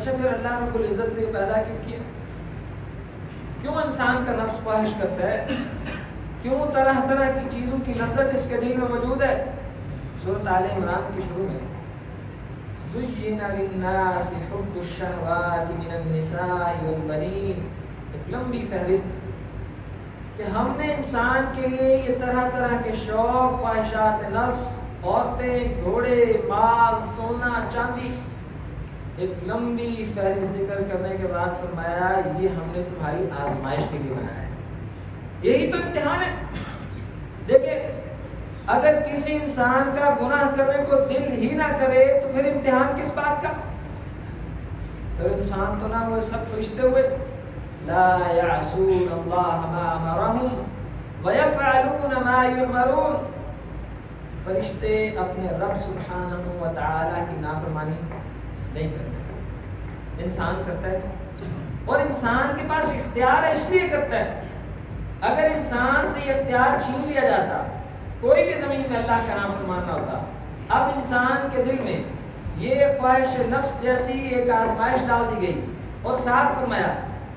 اچھا پھر اللہ رب العزت نے پیدا کیوں کیا؟ کیوں انسان کا نفس خواہش کرتا ہے؟ کیوں طرح طرح کی چیزوں کی لذت اس کے دل میں موجود ہے؟ سورۃ آل عمران کے شروع میں زُيِّنَ لِلنَّاسِ حُبُّ الشَّهَوَاتِ مِنَ النِّسَاءِ وَالْبَنِينَ، ایک لمبی فہرست کہ ہم نے انسان کے لیے یہ طرح طرح کے شوق، خواہشات نفس، عورتیں، گھوڑے، مال، سونا، چاندی، ایک لمبی فہرست ذکر کرنے کے بعد فرمایا یہ ہم نے تمہاری آزمائش کے لیے بنایا ہے، یہی تو امتحان ہے۔ دیکھیں اگر کسی انسان کا گناہ کرنے کو دل ہی نہ کرے تو پھر امتحان کس بات کا؟ تو انسان تو نہ ہوئے، سب فرشتے ہوئے، لا يعصون اللہ ما امرهم ويفعلون ما يؤمرون، فرشتے اپنے رب سبحانہ و تعالی کی نافرمانی نہیں کرتے، انسان کرتا ہے، اور انسان کے پاس اختیار ہے اس لیے کرتا ہے۔ اگر انسان سے یہ اختیار چھین لیا جاتا، کوئی بھی زمین میں اللہ کا نام فرمانا ہوتا، اب انسان کے دل میں یہ خواہش نفس جیسی ایک آزمائش ڈال دی گئی، اور ساتھ فرمایا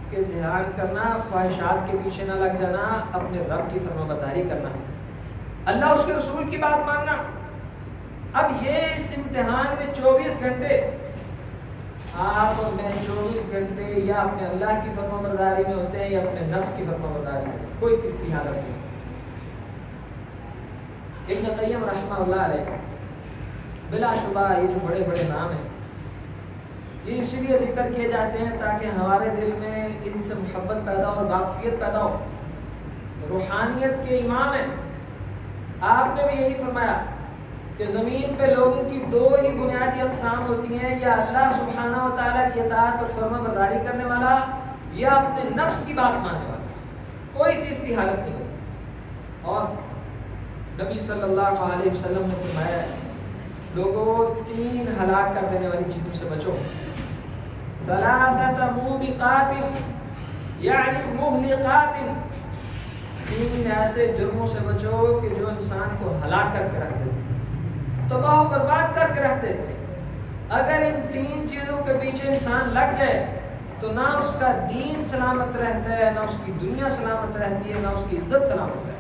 کہ دھیان کرنا، خواہشات کے پیچھے نہ لگ جانا، اپنے رب کی فرمانبرداری کرنا، اللہ اس کے رسول کی بات ماننا۔ اب یہ اس امتحان میں 24 گھنٹے آپ اور میں 24 گھنٹے یا اپنے اللہ کی فرمانبرداری میں ہوتے ہیں یا اپنے نفس کی فرمانبرداری میں، کوئی تیسری حالت نہیں۔ ابن قیم رحمہ اللہ علیہ بلا شبہ یہ جو بڑے بڑے نام ہیں یہ اس لیے ذکر کیے جاتے ہیں تاکہ ہمارے دل میں ان سے محبت پیدا ہو اور واقفیت پیدا ہو۔ روحانیت کے امام ہیں، آپ نے بھی یہی فرمایا کہ زمین پہ لوگوں کی دو ہی بنیادی اقسام ہوتی ہیں، یا اللہ سبحانہ و تعالیٰ کی اطاعت اور فرما برداری کرنے والا، یا اپنے نفس کی بات ماننے والا، کوئی تیسری حالت نہیں ہوتی۔ اور نبی صلی اللہ علیہ وسلم نے فرمایا لوگوں 3 ہلاک کر دینے والی چیزوں سے بچو، ثلاثۃ موبقات یعنی مہلکات، 3 ایسے جرموں سے بچو کہ جو انسان کو ہلاک کر کے رکھ دیتے، تباہ و برباد کر کے رکھ دیتے۔ اگر ان 3 چیزوں کے پیچھے انسان لگ جائے تو نہ اس کا دین سلامت رہتا ہے، نہ اس کی دنیا سلامت رہتی ہے، نہ اس کی عزت سلامت رہتی ہے۔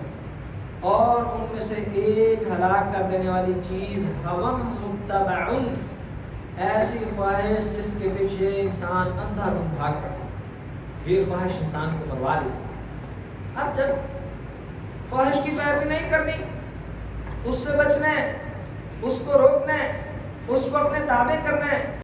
اور ان میں سے ایک ہلاک کر دینے والی چیز ہوم متبع، ایسی خواہش جس کے پیچھے انسان اندھا دھند بھاگ پڑتا، یہ خواہش انسان کو مروا دیتی۔ اب جب خواہش کی پیروی نہیں کرنی، اس سے بچنا ہے، اس کو روکنا ہے، اس کو اپنے تابع کرنا ہے،